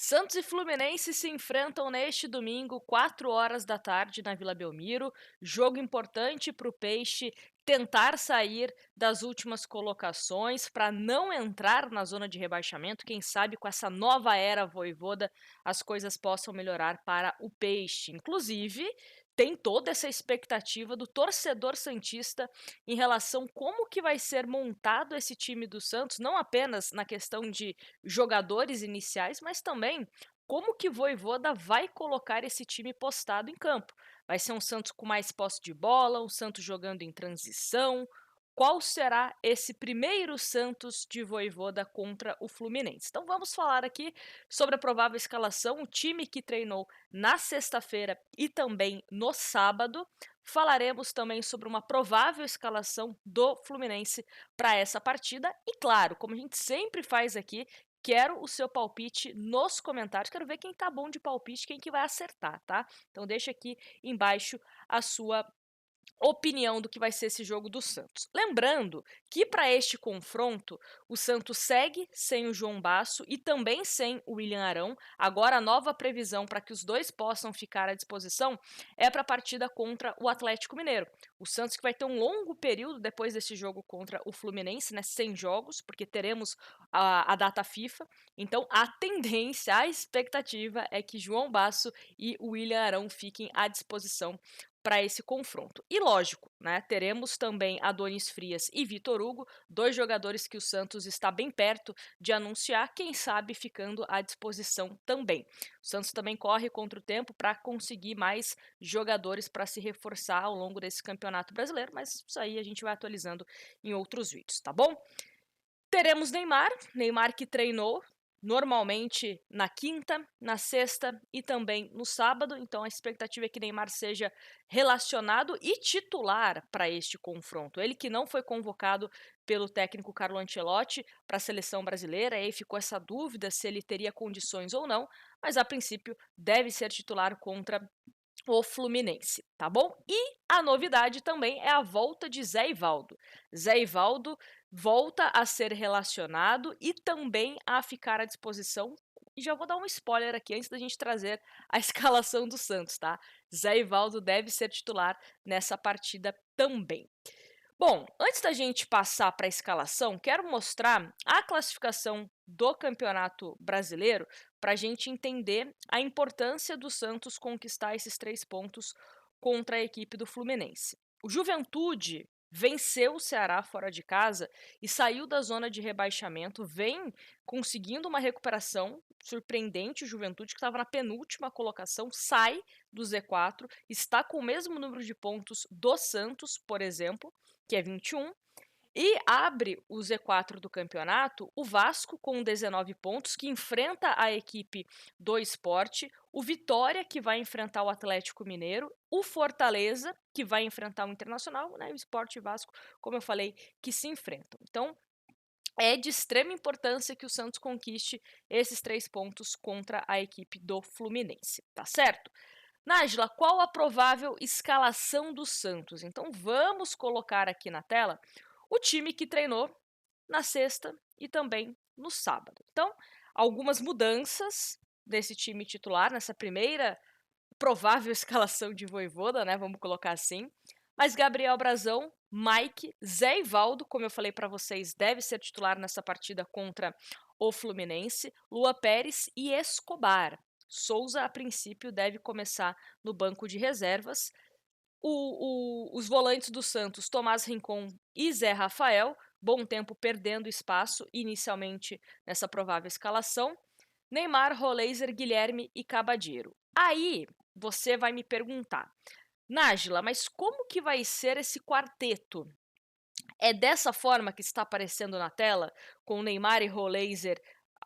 Santos e Fluminense se enfrentam neste domingo, 4 horas da tarde, na Vila Belmiro. Jogo importante para o Peixe tentar sair das últimas colocações para não entrar na zona de rebaixamento. Quem sabe com essa nova era Vojvoda as coisas possam melhorar para o Peixe. Inclusive, tem toda essa expectativa do torcedor santista em relação como que vai ser montado esse time do Santos, não apenas na questão de jogadores iniciais, mas também como que Vojvoda vai colocar esse time postado em campo. Vai ser um Santos com mais posse de bola, um Santos jogando em transição. Qual será esse primeiro Santos de Vojvoda contra o Fluminense? Então vamos falar aqui sobre a provável escalação, o time que treinou na sexta-feira e também no sábado. Falaremos também sobre uma provável escalação do Fluminense para essa partida. E claro, como a gente sempre faz aqui, quero o seu palpite nos comentários. Quero ver quem tá bom de palpite, quem que vai acertar, tá? Então deixa aqui embaixo a sua opinião do que vai ser esse jogo do Santos. Lembrando que para este confronto, o Santos segue sem o João Basso e também sem o William Arão. Agora a nova previsão para que os dois possam ficar à disposição é para a partida contra o Atlético Mineiro. O Santos que vai ter um longo período depois desse jogo contra o Fluminense, né, sem jogos, porque teremos a data FIFA. Então a tendência, a expectativa é que João Basso e o William Arão fiquem à disposição para esse confronto. E lógico, né, teremos também Adonis Frias e Vitor Hugo, dois jogadores que o Santos está bem perto de anunciar, quem sabe ficando à disposição também. O Santos também corre contra o tempo para conseguir mais jogadores para se reforçar ao longo desse campeonato brasileiro, mas isso aí a gente vai atualizando em outros vídeos, tá bom? Teremos Neymar que treinou normalmente na quinta, na sexta e também no sábado, então a expectativa é que Neymar seja relacionado e titular para este confronto. Ele que não foi convocado pelo técnico Carlo Ancelotti para a seleção brasileira, aí ficou essa dúvida se ele teria condições ou não, mas a princípio deve ser titular contra o Fluminense, tá bom? E a novidade também é a volta de Zé Ivaldo. Zé Ivaldo volta a ser relacionado e também a ficar à disposição. E já vou dar um spoiler aqui antes da gente trazer a escalação do Santos, tá? Zé Ivaldo deve ser titular nessa partida também. Bom, antes da gente passar para a escalação, quero mostrar a classificação do Campeonato Brasileiro para a gente entender a importância do Santos conquistar esses 3 pontos contra a equipe do Fluminense. O Juventude venceu o Ceará fora de casa e saiu da zona de rebaixamento, vem conseguindo uma recuperação surpreendente. O Juventude, que estava na penúltima colocação, sai do Z4, está com o mesmo número de pontos do Santos, por exemplo, que é 21, e abre o Z4 do campeonato o Vasco com 19 pontos, que enfrenta a equipe do Sport, o Vitória, que vai enfrentar o Atlético Mineiro, o Fortaleza, que vai enfrentar o Internacional, né, o Sport e o Vasco, como eu falei, que se enfrentam. Então, é de extrema importância que o Santos conquiste esses 3 pontos contra a equipe do Fluminense, tá certo? Nájila, qual a provável escalação do Santos? Então vamos colocar aqui na tela o time que treinou na sexta e também no sábado. Então, algumas mudanças desse time titular, nessa primeira provável escalação de Vojvoda, né? Vamos colocar assim. Mas Gabriel Brazão, Mike, Zé Ivaldo, como eu falei para vocês, deve ser titular nessa partida contra o Fluminense, Lua Pérez e Escobar. Souza, a princípio, deve começar no banco de reservas. Os volantes do Santos, Tomás Rincon e Zé Rafael, bom tempo perdendo espaço inicialmente nessa provável escalação. Neymar, Roleiser, Guilherme e Cabadeiro. Aí você vai me perguntar, Nájila, mas como que vai ser esse quarteto? É dessa forma que está aparecendo na tela, com Neymar e Roleiser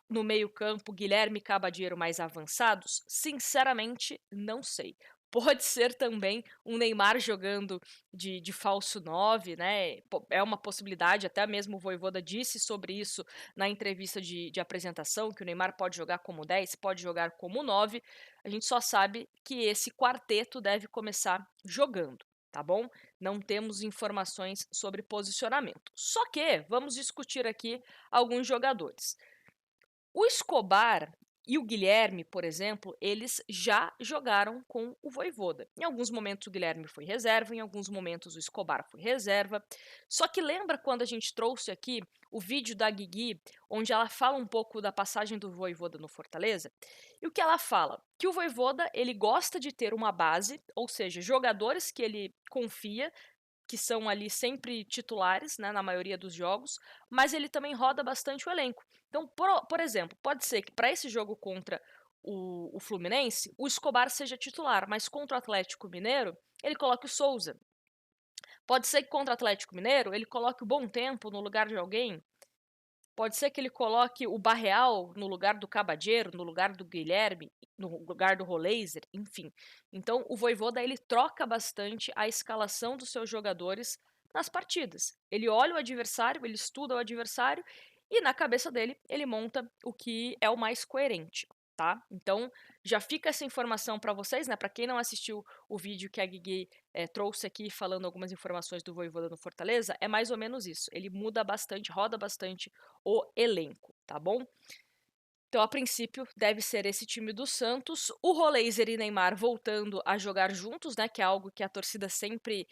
no meio-campo, Guilherme e Cabadeiro mais avançados? Sinceramente, não sei. Pode ser também um Neymar jogando de falso 9, né? É uma possibilidade, até mesmo o Vojvoda disse sobre isso na entrevista de apresentação, que o Neymar pode jogar como 10, pode jogar como 9. A gente só sabe que esse quarteto deve começar jogando, tá bom? Não temos informações sobre posicionamento. Só que vamos discutir aqui alguns jogadores. O Escobar, e o Guilherme, por exemplo, eles já jogaram com o Vojvoda. Em alguns momentos o Guilherme foi reserva, em alguns momentos o Escobar foi reserva. Só que lembra quando a gente trouxe aqui o vídeo da Guigui, onde ela fala um pouco da passagem do Vojvoda no Fortaleza? E o que ela fala? Que o Vojvoda, ele gosta de ter uma base, ou seja, jogadores que ele confia, que são ali sempre titulares, né, na maioria dos jogos, mas ele também roda bastante o elenco. Então, por exemplo, pode ser que para esse jogo contra o Fluminense, o Escobar seja titular, mas contra o Atlético Mineiro, ele coloque o Souza. Pode ser que contra o Atlético Mineiro, ele coloque o Bom Tempo no lugar de alguém. Pode ser que ele coloque o Barreal no lugar do Cabadeiro, no lugar do Guilherme, no lugar do Roleiser, enfim. Então, o Vojvoda, ele troca bastante a escalação dos seus jogadores nas partidas. Ele olha o adversário, ele estuda o adversário e na cabeça dele, ele monta o que é o mais coerente, tá? Então, já fica essa informação para vocês, né? Para quem não assistiu o vídeo que a Guigui trouxe aqui falando algumas informações do Vojvoda no Fortaleza, é mais ou menos isso. Ele muda bastante, roda bastante o elenco, tá bom? Então, a princípio, deve ser esse time do Santos. O Roleiser e Neymar voltando a jogar juntos, né? Que é algo que a torcida sempre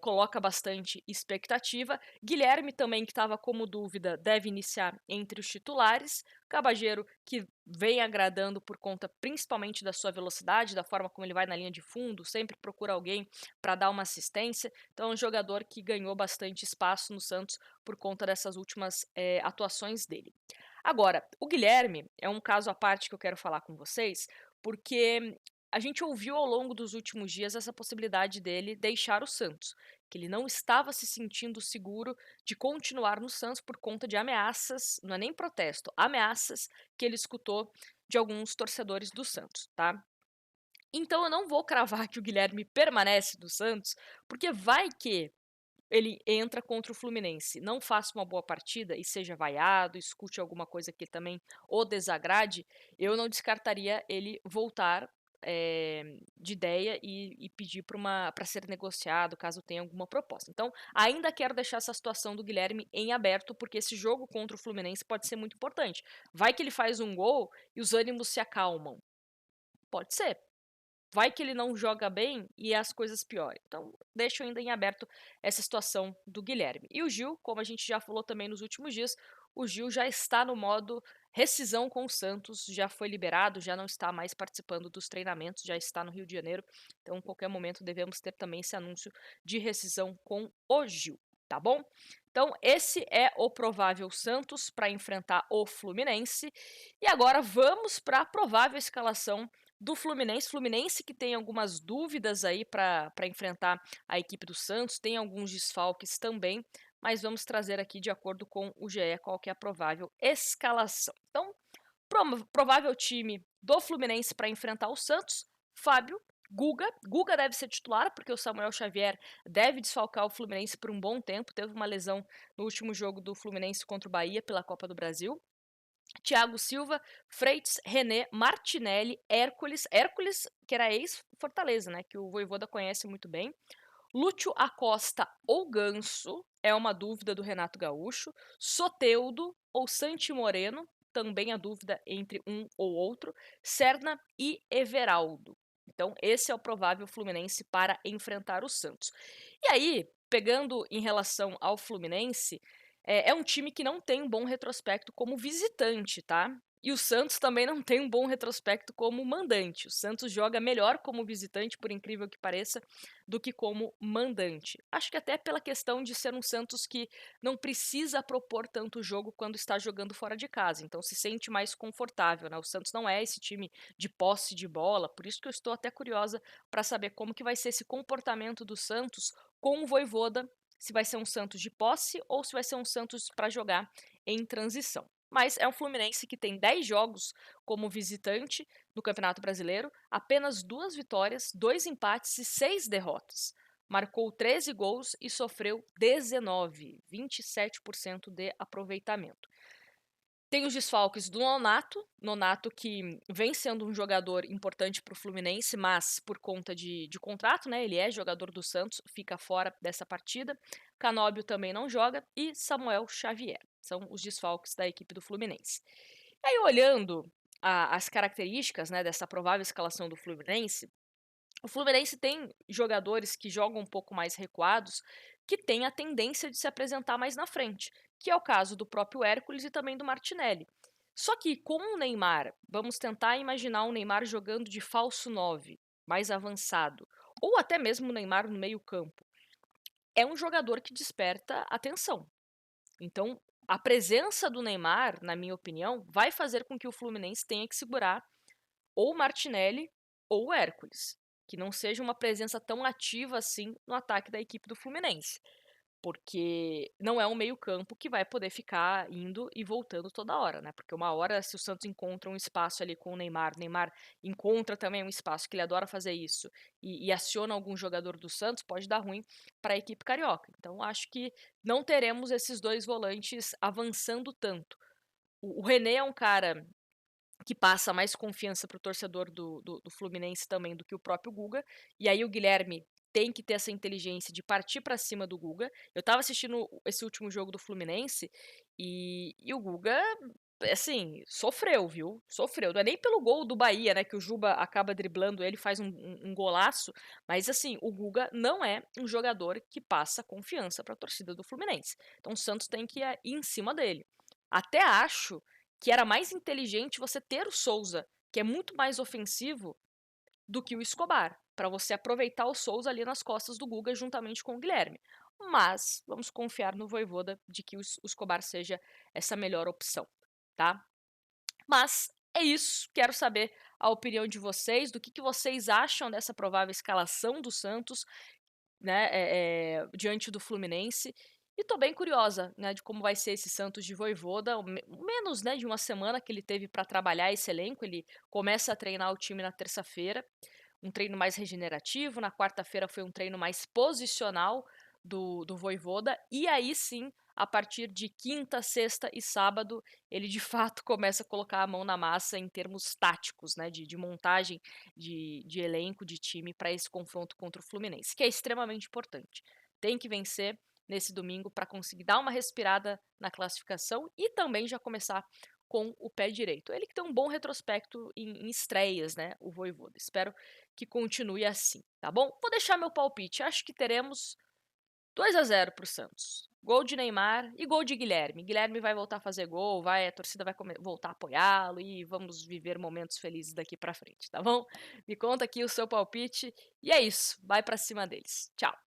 coloca bastante expectativa. Guilherme também, que estava como dúvida, deve iniciar entre os titulares. Cabageiro, que vem agradando por conta principalmente da sua velocidade, da forma como ele vai na linha de fundo, sempre procura alguém para dar uma assistência. Então, é um jogador que ganhou bastante espaço no Santos por conta dessas últimas atuações dele. Agora, o Guilherme é um caso à parte que eu quero falar com vocês, porque a gente ouviu ao longo dos últimos dias essa possibilidade dele deixar o Santos, que ele não estava se sentindo seguro de continuar no Santos por conta de ameaças, não é nem protesto, ameaças que ele escutou de alguns torcedores do Santos, tá? Então eu não vou cravar que o Guilherme permanece do Santos, porque vai que ele entra contra o Fluminense, não faça uma boa partida e seja vaiado, escute alguma coisa que também o desagrade, eu não descartaria ele voltar de ideia e pedir para ser negociado caso tenha alguma proposta. Então, ainda quero deixar essa situação do Guilherme em aberto, porque esse jogo contra o Fluminense pode ser muito importante. Vai que ele faz um gol e os ânimos se acalmam. Pode ser. Vai que ele não joga bem e as coisas piorem. Então, deixo ainda em aberto essa situação do Guilherme. E o Gil, como a gente já falou também nos últimos dias, o Gil já está no modo rescisão com o Santos, já foi liberado, já não está mais participando dos treinamentos, já está no Rio de Janeiro. Então, em qualquer momento, devemos ter também esse anúncio de rescisão com o Gil, tá bom? Então, esse é o provável Santos para enfrentar o Fluminense. E agora vamos para a provável escalação do Fluminense. Fluminense que tem algumas dúvidas aí para enfrentar a equipe do Santos, tem alguns desfalques também, mas vamos trazer aqui de acordo com o GE qual que é a provável escalação. Então, provável time do Fluminense para enfrentar o Santos: Fábio, Guga deve ser titular, porque o Samuel Xavier deve desfalcar o Fluminense por um bom tempo, teve uma lesão no último jogo do Fluminense contra o Bahia pela Copa do Brasil. Thiago Silva, Freitas, René, Martinelli, Hércules, que era ex-Fortaleza, né, que o Vojvoda conhece muito bem. Lúcio Acosta ou Ganso, é uma dúvida do Renato Gaúcho. Soteldo ou Santi Moreno, também a dúvida entre um ou outro. Serna e Everaldo. Então, esse é o provável Fluminense para enfrentar o Santos. E aí, pegando em relação ao Fluminense, é um time que não tem um bom retrospecto como visitante, tá? E o Santos também não tem um bom retrospecto como mandante. O Santos joga melhor como visitante, por incrível que pareça, do que como mandante. Acho que até pela questão de ser um Santos que não precisa propor tanto jogo quando está jogando fora de casa, então se sente mais confortável, né? O Santos não é esse time de posse de bola, por isso que eu estou até curiosa para saber como que vai ser esse comportamento do Santos com o Vojvoda, se vai ser um Santos de posse ou se vai ser um Santos para jogar em transição. Mas é um Fluminense que tem 10 jogos como visitante no Campeonato Brasileiro, apenas 2 vitórias, 2 empates e 6 derrotas. Marcou 13 gols e sofreu 19, 27% de aproveitamento. Tem os desfalques do Nonato que vem sendo um jogador importante para o Fluminense, mas por conta de contrato, né? Ele é jogador do Santos, fica fora dessa partida. Canóbio também não joga e Samuel Xavier. São os desfalques da equipe do Fluminense. E aí, olhando as características, né, dessa provável escalação do Fluminense, o Fluminense tem jogadores que jogam um pouco mais recuados, que têm a tendência de se apresentar mais na frente, que é o caso do próprio Hércules e também do Martinelli. Só que com o Neymar, vamos tentar imaginar o Neymar jogando de falso 9, mais avançado, ou até mesmo o Neymar no meio-campo. É um jogador que desperta atenção. Então, a presença do Neymar, na minha opinião, vai fazer com que o Fluminense tenha que segurar ou o Martinelli ou o Hércules, que não seja uma presença tão ativa assim no ataque da equipe do Fluminense, porque não é um meio-campo que vai poder ficar indo e voltando toda hora, né? Porque uma hora, se o Santos encontra um espaço ali com o Neymar encontra também um espaço que ele adora fazer isso e aciona algum jogador do Santos, pode dar ruim para a equipe carioca. Então, acho que não teremos esses dois volantes avançando tanto. O René é um cara que passa mais confiança para o torcedor do Fluminense também do que o próprio Guga. E aí o Guilherme tem que ter essa inteligência de partir para cima do Guga. Eu tava assistindo esse último jogo do Fluminense e o Guga, assim, sofreu, viu? Sofreu. Não é nem pelo gol do Bahia, né? Que o Juba acaba driblando ele, faz um golaço. Mas, assim, o Guga não é um jogador que passa confiança para a torcida do Fluminense. Então o Santos tem que ir em cima dele. Até acho que era mais inteligente você ter o Souza, que é muito mais ofensivo do que o Escobar, para você aproveitar o Souza ali nas costas do Guga juntamente com o Guilherme. Mas vamos confiar no Vojvoda de que o Escobar seja essa melhor opção, tá? Mas é isso, quero saber a opinião de vocês, do que vocês acham dessa provável escalação do Santos, né, diante do Fluminense. E tô bem curiosa, né, de como vai ser esse Santos de Vojvoda, menos, né, de uma semana que ele teve para trabalhar esse elenco. Ele começa a treinar o time na terça-feira, um treino mais regenerativo. Na quarta-feira foi um treino mais posicional do Vojvoda. E aí sim, a partir de quinta, sexta e sábado, ele de fato começa a colocar a mão na massa em termos táticos, né, de montagem de elenco, de time para esse confronto contra o Fluminense, que é extremamente importante. Tem que vencer nesse domingo para conseguir dar uma respirada na classificação e também já começar com o pé direito. Ele que tem um bom retrospecto em estreias, né, o Vojvoda. Espero que continue assim, tá bom? Vou deixar meu palpite. Acho que teremos 2-0 pro Santos. Gol de Neymar e gol de Guilherme. Guilherme vai voltar a fazer gol, a torcida vai voltar a apoiá-lo e vamos viver momentos felizes daqui pra frente, tá bom? Me conta aqui o seu palpite e é isso. Vai pra cima deles. Tchau.